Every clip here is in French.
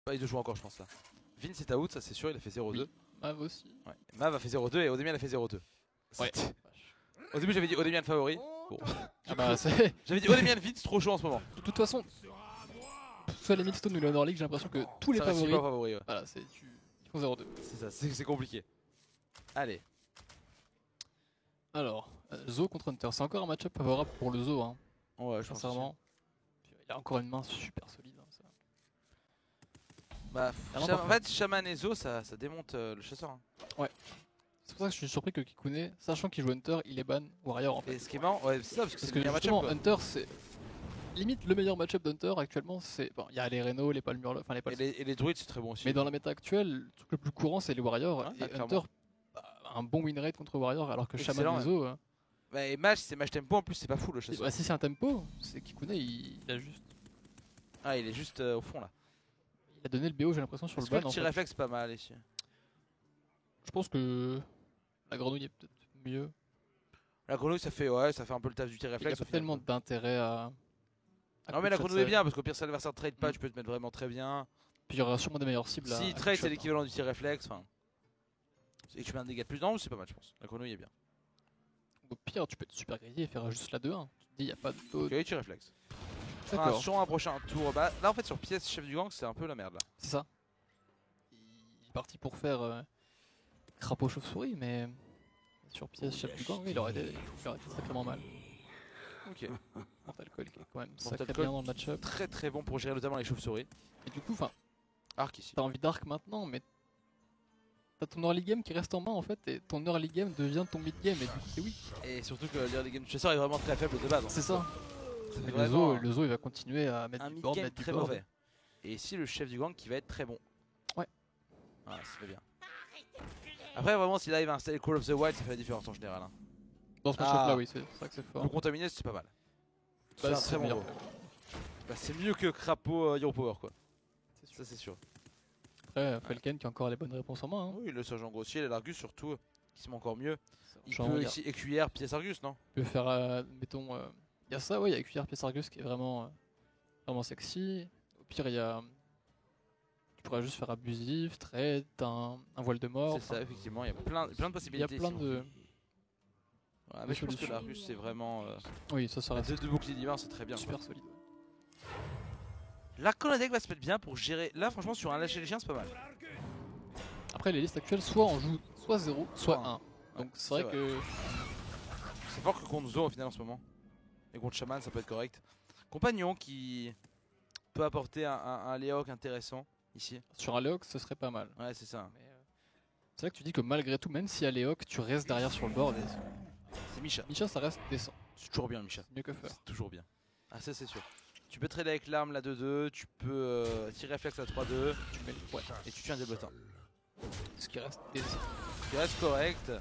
Bah, il doit jouer encore, je pense là. Vince est out, ça c'est sûr, il a fait 0-2. Oui. Mav aussi. Ouais. Mav a fait 0-2 et Odemian a fait 0-2. Ouais. Au début j'avais dit Odemian favori. Bon. Ah bah c'est... J'avais dit Odemian Vince, trop chaud en ce moment. De toute façon, soit les Midstone ou les Honor League, j'ai l'impression que tous les Ça reste favoris, pas favori, ouais. voilà, ils font 0-2. C'est ça, c'est compliqué. Allez. Alors, Zo contre Hunter, c'est encore un match-up favorable pour le Zo, hein, Ouais, je pense sincèrement. Il a encore une main super solide. Hein, ça. Bah, en fait, Shaman et Zo, ça démonte le chasseur. Hein. Ouais. C'est pour ça que je suis surpris que Kikune, sachant qu'il joue Hunter, il est ban Warrior en fait. Et ce qui est marrant, ouais, c'est ça, parce que c'est le meilleur justement, match-up. Hunter, c'est limite le meilleur match-up d'Hunter actuellement. C'est bon, il y a les Reno, les Palmurloc, enfin les Palm. Et les druides, c'est très bon aussi. Mais dans la méta actuelle, le truc le plus courant, c'est les Warriors. Ouais, et Hunter, a un bon win rate contre Warrior, alors que Shaman et Zo. Bah, et Mage, c'est Mage Tempo en plus, c'est pas fou le chasseur. Bah, si c'est un tempo, c'est Kikune, il a juste. Ah, il est juste au fond là. Il a donné le BO, j'ai l'impression, sur le ban. Le petit réflexe, pas mal ici. Je pense que la grenouille est peut-être mieux. La grenouille, ça fait un peu le taf du tir réflexe. Il n'y a pas tellement d'intérêt à. Non, mais la grenouille est bien parce qu'au pire, si l'adversaire trade pas, tu peux te mettre vraiment très bien. Puis il y aura sûrement des meilleures cibles. Si trade, c'est l'équivalent du tir réflexe. Et que tu mets un dégât de plus, non, c'est pas mal, je pense. La grenouille est bien. Au pire, tu peux être super grillé et faire juste la 2-1. Tu te dis, il n'y a pas d'autre. Ok, tir réflexe. D'accord. Sur un prochain tour. Bah, là, en fait, sur pièce chef du gang, c'est un peu la merde là. C'est ça. Il est parti pour faire crapaud chauve-souris, mais sur pièce chef du gang, oui, il aurait été sacrément mal. Ok. Mortal Coil qui est quand même Mortal sacré Coil, bien dans le match-up. Très très bon pour gérer notamment les chauves-souris. Et du coup, enfin. Arc ici. T'as envie d'arc maintenant, mais t'as ton early game qui reste en main en fait, et ton early game devient ton mid game, et du coup c'est oui. Et surtout que l'early game du chasseur est vraiment très faible de base. C'est ça. Mais le Zo il va continuer à mettre un du board, mid-game mettre du très board. mauvais. Et ici le chef du gang qui va être très bon. Ouais. Ah, ça fait bien. Après vraiment s'il arrive à installer Call of the Wild, ça fait la différence en général. Hein. Dans ce match-up là, oui, c'est vrai que c'est fort. Le contaminé c'est pas mal. Bah, c'est très bon. Bah, c'est mieux que Crapaud Hero Power quoi. Ça c'est sûr. Après, Falken qui a encore les bonnes réponses en main. Hein. Oui, le sergent grossier, l'Argus surtout, qui se met encore mieux. Il Genre, peut ici écuyère, pièce Argus, non? Il peut faire, mettons, il y a ça, ouais, il y a écuyère, pièce Argus qui est vraiment, vraiment sexy. Au pire, il y a. Tu pourrais juste faire abusif, trade, un voile de mort. C'est ça, effectivement, il y a plein de possibilités. Il y a plein de. Ouais, mais je pense que l'Argus c'est vraiment. Oui, ça reste. Deux boucliers divins, c'est très bien. Super solide. L'Arcana deck va se mettre bien pour gérer. Là, franchement, sur un lâcher les chiens, c'est pas mal. Après, les listes actuelles, soit on joue soit 0, soit 1. Donc c'est vrai que. C'est fort que contre Zo au final en ce moment. Et contre Shaman, ça peut être correct. Compagnon qui peut apporter un Léoc intéressant ici. Sur un Léoc, ce serait pas mal. Ouais, c'est ça. C'est vrai que tu dis que malgré tout, même si à Léoc, tu restes derrière sur le board. C'est Misha. Misha, ça reste décent. C'est toujours bien, Misha. Mieux que faire. C'est toujours bien. Ah, ça, c'est sûr. Tu peux trader avec l'arme la 2-2, tu peux tirer réflexe la 3-2, et tu tues un diablotin. Ce qui reste décent. Ce qui reste correct.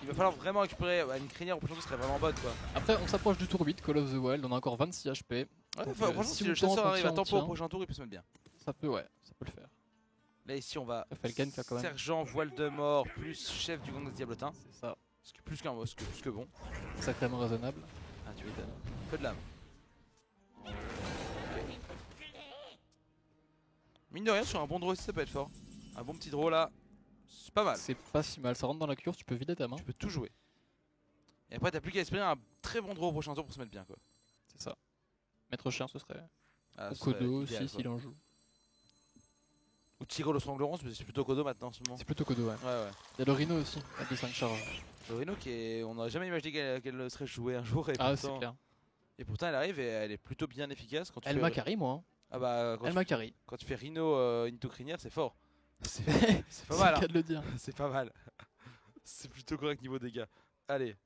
Il va falloir vraiment récupérer une crinière au prochain tour, serait vraiment bonne quoi. Après, on s'approche du tour 8, Call of the Wild, on a encore 26 HP. Ouais, donc, franchement, si le chasseur arrive à tempo au prochain tour, il peut se mettre bien. Ça peut, ouais, ça peut le faire. Là, ici, on va. Falken qui a quand même. Sergent, voile de mort, plus chef du gang des diablotins. C'est ça. Ce qui est plus que bon. Sacrément raisonnable. Ah, tu m'étonnes. Peu de lame. Mine de rien, sur un bon draw aussi, ça peut être fort. Un bon petit draw là, c'est pas mal. C'est pas si mal, ça rentre dans la cure, tu peux vider ta main. Tu peux tout jouer. Et après, t'as plus qu'à espérer un très bon draw au prochain tour pour se mettre bien quoi. C'est ça. Maître chien, ce serait. Ah, ou Kodo aussi, s'il en joue. Ou Tiro le Stranglerons, mais c'est plutôt Kodo maintenant en ce moment. C'est plutôt Kodo, ouais. Ouais. Il y a le Rhino aussi, à des 5 charges. Le Rhino qui est. On n'aurait jamais imaginé qu'elle serait jouée un jour. Et ah, pourtant... c'est clair. Et pourtant, elle arrive et elle est plutôt bien efficace. Quand tu elle m'a carry, moi. Hein. Ah bah, elle m'a carry. Quand tu fais Rhino into crinière, c'est fort. C'est pas mal. C'est le cas de le dire. C'est pas mal. C'est plutôt correct niveau dégâts. Allez.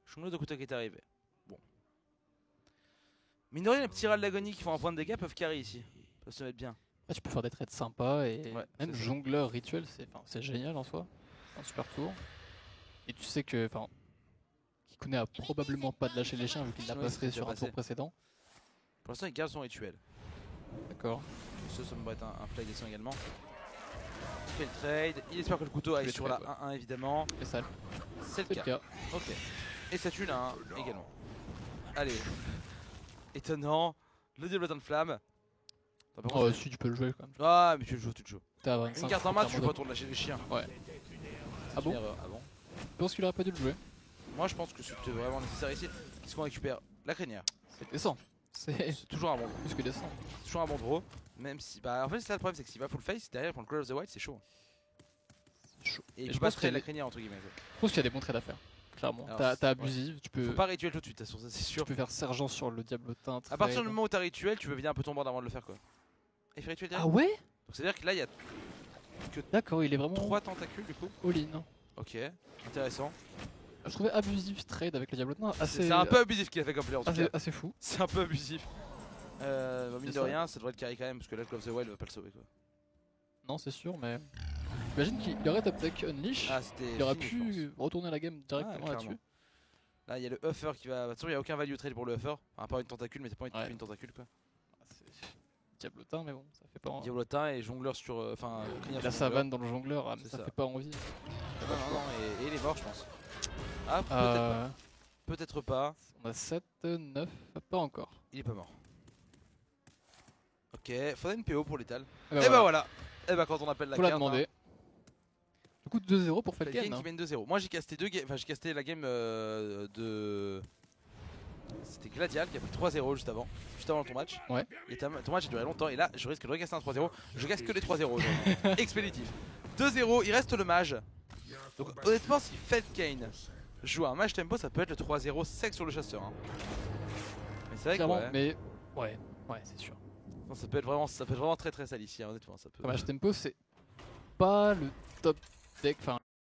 Shungo Dokuta qui est arrivé. Bon. Mine de rien, les petits râles d'agonie qui font un point de dégâts peuvent carry ici. Ils peuvent se mettre bien. Là, tu peux faire des trades sympas et ouais, même jongleur rituel, c'est génial en soi. Un super tour. Et tu sais que. Kikune a probablement pas de lâcher les chiens vu qu'il l'a passé sur un tour précédent. Pour l'instant, il garde son rituel. D'accord. Ça me va être un flag descend également. Il fait le trade. Il espère que le couteau aille sur la 1-1 évidemment. Et ça. C'est le cas. Ok. Et ça tue la 1 également. Allez. Étonnant. Le diablotin de flamme. T'as pas Oh, compris. si tu peux le jouer quand même. Ah, mais tu le joues, tu le joues. T'es à 25. Une carte en main, tu clairement joues pas de- tour de lâcher les chiens. Ouais. Ah bon? Ah bon. Je pense qu'il aurait pas dû le jouer. Moi, je pense que c'était vraiment nécessaire ici. Qu'est-ce qu'on récupère? La crinière. C'est décent. C'est C'est toujours un bon draw. plus que décent. C'est toujours un bon draw. Même si. Bah, en fait, c'est là le problème, c'est que s'il va full face, derrière, pour le Call of the Wild, c'est chaud. C'est chaud. Et Et il je peut pas pense se créer qu'il y a la des- crinière, entre guillemets. quoi. Je pense qu'il y a des bons trades à faire. Clairement. Alors, T'as ouais. abusif, tu peux, Faut pas rituel tout de suite, de toute façon, ça, c'est sûr. tu peux faire sergent sur le diablotin. À partir du moment où t'as rituel, tu peux vider un peu ton board avant de le faire quoi. Il fait rituel direct. Ah ouais? Donc c'est à dire que là il y a D'accord, il est vraiment 3 tentacules du coup. all-in. Ok, intéressant. Je trouvais abusif trade avec le diablotin assez, C'est un peu abusif ce qu'il a fait comme play en tout cas. assez fou. C'est un peu abusif. Mine C'est de ça. rien, ça devrait le carry quand même parce que là Call of the Wild va pas le sauver quoi. Non, c'est sûr, mais j'imagine qu'il aurait top deck Unleash. Ah c'était. Il aurait fini, je pu retourner la game directement clairement. là-dessus. Là il y a le Huffer qui va. De toute façon il n'y a aucun value trade pour le Huffer. Enfin, à part une tentacule, mais t'as pas envie de Ouais. tuer une tentacule quoi. C'est diablotin, mais bon, ça fait pas. Diablotin et jongleur sur. Enfin, crinière La sur jongleur. savane dans le jongleur, ah, mais C'est ça ça. fait pas envie. Non, et il est mort je pense. Ah peut-être pas. Euh, Peut-être pas. on a 7, 9, pas encore. Il est pas mort. Ok, faudrait une PO pour l'étal. Et Et bah voilà. Et bah quand on appelle la Faut la carte. demander. Du coup 2-0 pour Falken Falken. qui mène 2-0. Moi j'ai casté j'ai casté la game de. C'était Gladial qui a pris 3-0 juste avant ton match. Ouais. Et ton match a duré longtemps et là je risque de recasser un 3-0. Je casse que les 3-0 aujourd'hui. Expéditif. 2-0, il reste le mage. Donc honnêtement si Falken joue un mage tempo ça peut être le 3-0 sec sur le chasseur. Hein. Mais c'est vrai que Clairement, ouais. mais ouais, c'est sûr. Non, ça peut être vraiment très très sale ici hein, honnêtement. Ça peut... Comme tempo, c'est pas le top deck, enfin